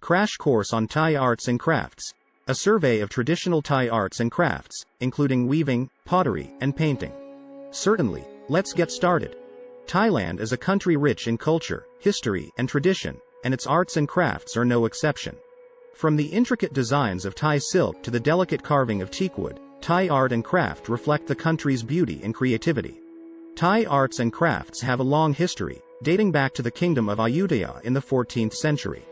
Crash Course on Thai Arts and Crafts. A survey of traditional Thai arts and crafts, including weaving, pottery, and painting. Certainly, let's get started. Thailand is a country rich in culture, history, and tradition, and its arts and crafts are no exception. From the intricate designs of Thai silk to the delicate carving of teakwood, Thai art and craft reflect the country's beauty and creativity. Thai arts and crafts have a long history, dating back to the kingdom of Ayutthaya in the 14th century.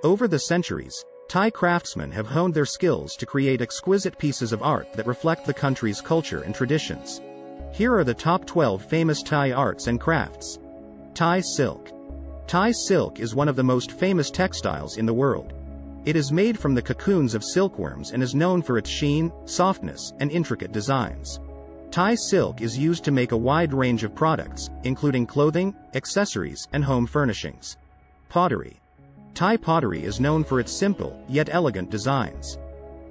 Over the centuries, Thai craftsmen have honed their skills to create exquisite pieces of art that reflect the country's culture and traditions. Here are the top 12 famous Thai arts and crafts. Thai silk. Thai silk is one of the most famous textiles in the world. It is made from the cocoons of silkworms and is known for its sheen, softness, and intricate designs. Thai silk is used to make a wide range of products, including clothing, accessories, and home furnishings. Pottery. Thai pottery is known for its simple, yet elegant designs.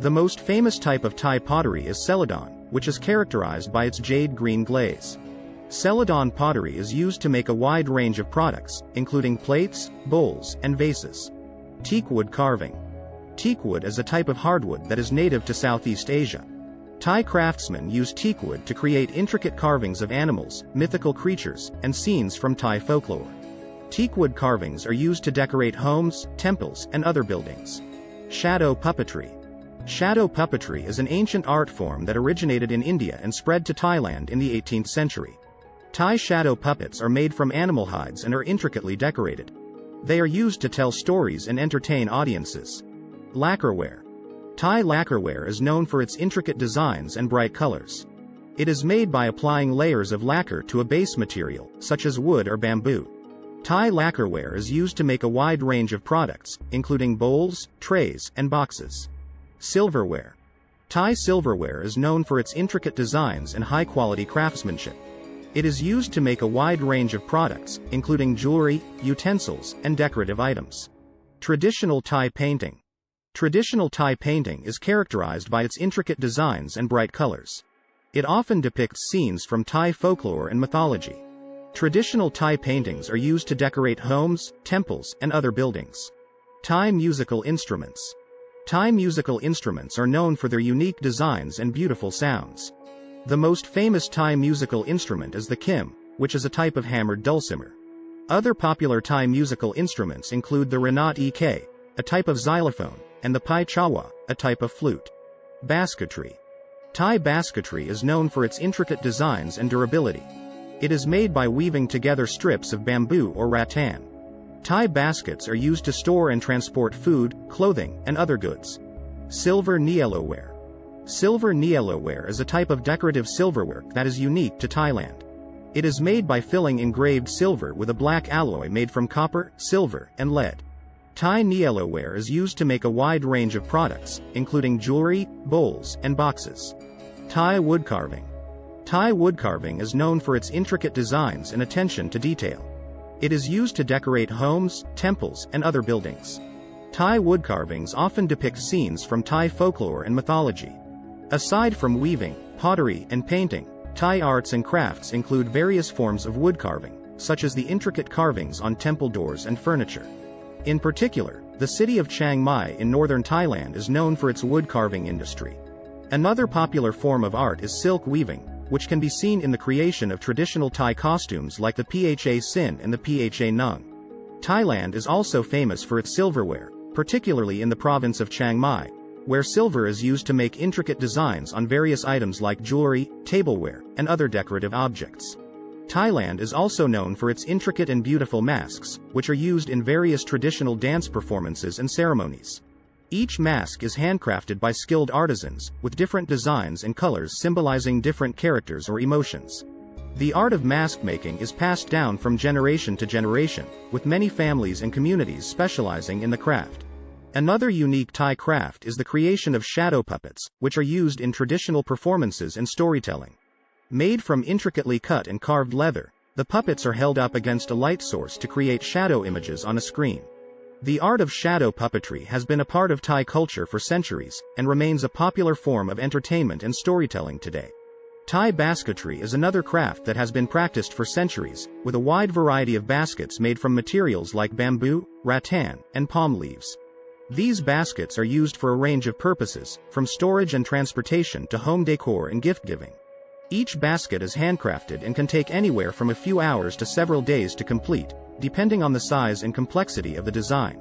The most famous type of Thai pottery is Celadon, which is characterized by its jade green glaze. Celadon pottery is used to make a wide range of products, including plates, bowls, and vases. Teakwood carving. Teakwood is a type of hardwood that is native to Southeast Asia. Thai craftsmen use teakwood to create intricate carvings of animals, mythical creatures, and scenes from Thai folklore. Teakwood carvings are used to decorate homes, temples, and other buildings. Shadow puppetry. Shadow puppetry is an ancient art form that originated in India and spread to Thailand in the 18th century. Thai shadow puppets are made from animal hides and are intricately decorated. They are used to tell stories and entertain audiences. Lacquerware. Thai lacquerware is known for its intricate designs and bright colors. It is made by applying layers of lacquer to a base material, such as wood or bamboo. Thai lacquerware is used to make a wide range of products, including bowls, trays, and boxes. Silverware. Thai silverware is known for its intricate designs and high-quality craftsmanship. It is used to make a wide range of products, including jewelry, utensils, and decorative items. Traditional Thai painting. Traditional Thai painting is characterized by its intricate designs and bright colors. It often depicts scenes from Thai folklore and mythology. Traditional Thai paintings are used to decorate homes, temples, and other buildings. Thai musical instruments. Thai musical instruments are known for their unique designs and beautiful sounds. The most famous Thai musical instrument is the kim, which is a type of hammered dulcimer. Other popular Thai musical instruments include the Ranat ek, a type of xylophone, and the Pai chawa, a type of flute. Basketry. Thai basketry is known for its intricate designs and durability. It is made by weaving together strips of bamboo or rattan. Thai baskets are used to store and transport food, clothing, and other goods. Silver nieloware. Silver nieloware is a type of decorative silverware that is unique to Thailand. It is made by filling engraved silver with a black alloy made from copper, silver, and lead. Thai nieloware is used to make a wide range of products, including jewelry, bowls, and boxes. Thai wood carving. Thai wood carving is known for its intricate designs and attention to detail. It is used to decorate homes, temples, and other buildings. Thai wood carvings often depict scenes from Thai folklore and mythology. Aside from weaving, pottery, and painting, Thai arts and crafts include various forms of wood carving, such as the intricate carvings on temple doors and furniture. In particular, the city of Chiang Mai in northern Thailand is known for its wood carving industry. Another popular form of art is silk weaving, which can be seen in the creation of traditional Thai costumes like the Pha Sin and the Pha Nung. Thailand is also famous for its silverware, particularly in the province of Chiang Mai, where silver is used to make intricate designs on various items like jewelry, tableware, and other decorative objects. Thailand is also known for its intricate and beautiful masks, which are used in various traditional dance performances and ceremonies. Each mask is handcrafted by skilled artisans, with different designs and colors symbolizing different characters or emotions. The art of mask making is passed down from generation to generation, with many families and communities specializing in the craft. Another unique Thai craft is the creation of shadow puppets, which are used in traditional performances and storytelling. Made from intricately cut and carved leather, the puppets are held up against a light source to create shadow images on a screen. The art of shadow puppetry has been a part of Thai culture for centuries, and remains a popular form of entertainment and storytelling today. Thai basketry is another craft that has been practiced for centuries, with a wide variety of baskets made from materials like bamboo, rattan, and palm leaves. These baskets are used for a range of purposes, from storage and transportation to home decor and gift-giving. Each basket is handcrafted and can take anywhere from a few hours to several days to complete, depending on the size and complexity of the design.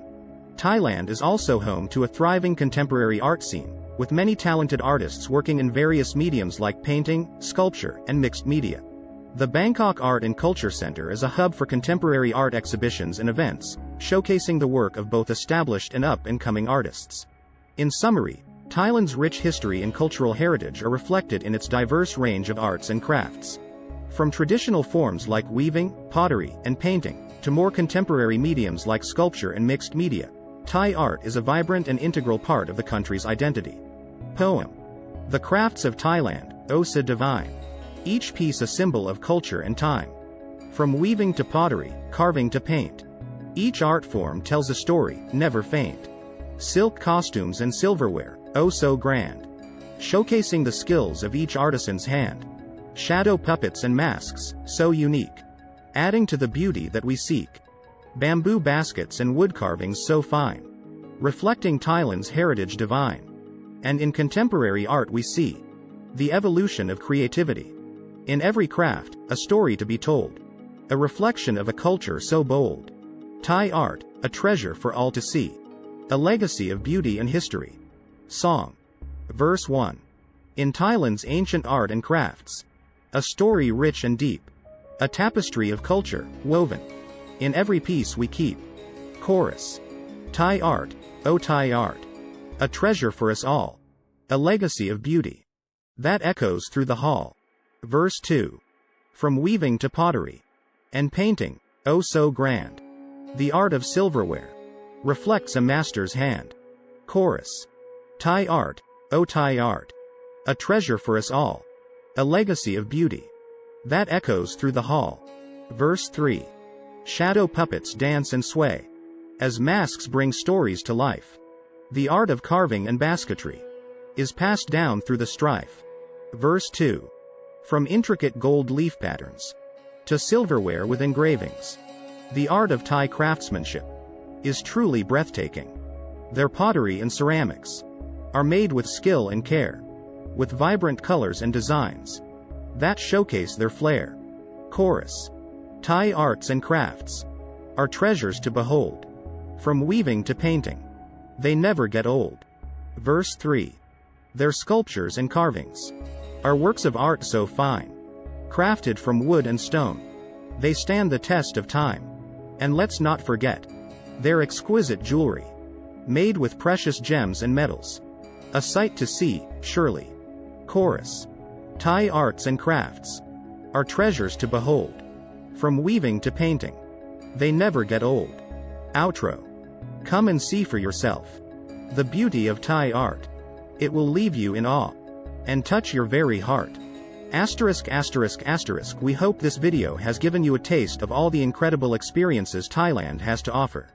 Thailand is also home to a thriving contemporary art scene, with many talented artists working in various mediums like painting, sculpture, and mixed media. The Bangkok Art and Culture Center is a hub for contemporary art exhibitions and events, showcasing the work of both established and up-and-coming artists. In summary, Thailand's rich history and cultural heritage are reflected in its diverse range of arts and crafts. From traditional forms like weaving, pottery, and painting, to more contemporary mediums like sculpture and mixed media, Thai art is a vibrant and integral part of the country's identity. Poem. The crafts of Thailand, O so divine. Each piece a symbol of culture and time. From weaving to pottery, carving to paint. Each art form tells a story, never faint. Silk costumes and silverware, oh so grand. Showcasing the skills of each artisan's hand. Shadow puppets and masks, so unique. Adding to the beauty that we seek. Bamboo baskets and wood carvings so fine. Reflecting Thailand's heritage divine. And in contemporary art we see the evolution of creativity. In every craft, a story to be told. A reflection of a culture so bold. Thai art, a treasure for all to see. A legacy of beauty and history. Song. Verse 1. In Thailand's ancient art and crafts. A story rich and deep. A tapestry of culture, woven. In every piece we keep. Chorus. Thai art, oh Thai art. A treasure for us all. A legacy of beauty. That echoes through the hall. Verse 2. From weaving to pottery. And painting, oh so grand. The art of silverware. Reflects a master's hand. Chorus. Thai art, oh Thai art. A treasure for us all. A legacy of beauty. That echoes through the hall. Verse 3. Shadow puppets dance and sway. As masks bring stories to life. The art of carving and basketry. Is passed down through the strife. Verse 2. From intricate gold leaf patterns. To silverware with engravings. The art of Thai craftsmanship. Is truly breathtaking. Their pottery and ceramics. Are made with skill and care. With vibrant colors and designs. That showcase their flair. Chorus. Thai arts and crafts. Are treasures to behold. From weaving to painting. They never get old. Verse 3. Their sculptures and carvings. Are works of art so fine. Crafted from wood and stone. They stand the test of time. And let's not forget. Their exquisite jewelry. Made with precious gems and metals. A sight to see, surely. Chorus. Thai arts and crafts. Are treasures to behold. From weaving to painting. They never get old. Outro. Come and see for yourself. The beauty of Thai art. It will leave you in awe. And touch your very heart. Asterisk asterisk asterisk. We hope this video has given you a taste of all the incredible experiences Thailand has to offer.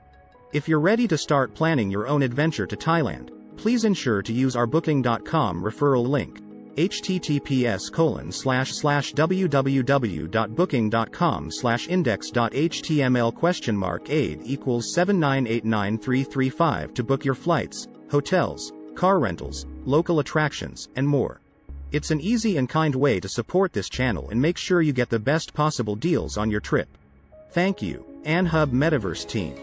If you're ready to start planning your own adventure to Thailand, please ensure to use our booking.com referral link. https://www.booking.com/index.html $aid = 7989335 to book your flights, hotels, car rentals, local attractions, and more. It's an easy and kind way to support this channel and make sure you get the best possible deals on your trip. Thank you, Anhub Metaverse team.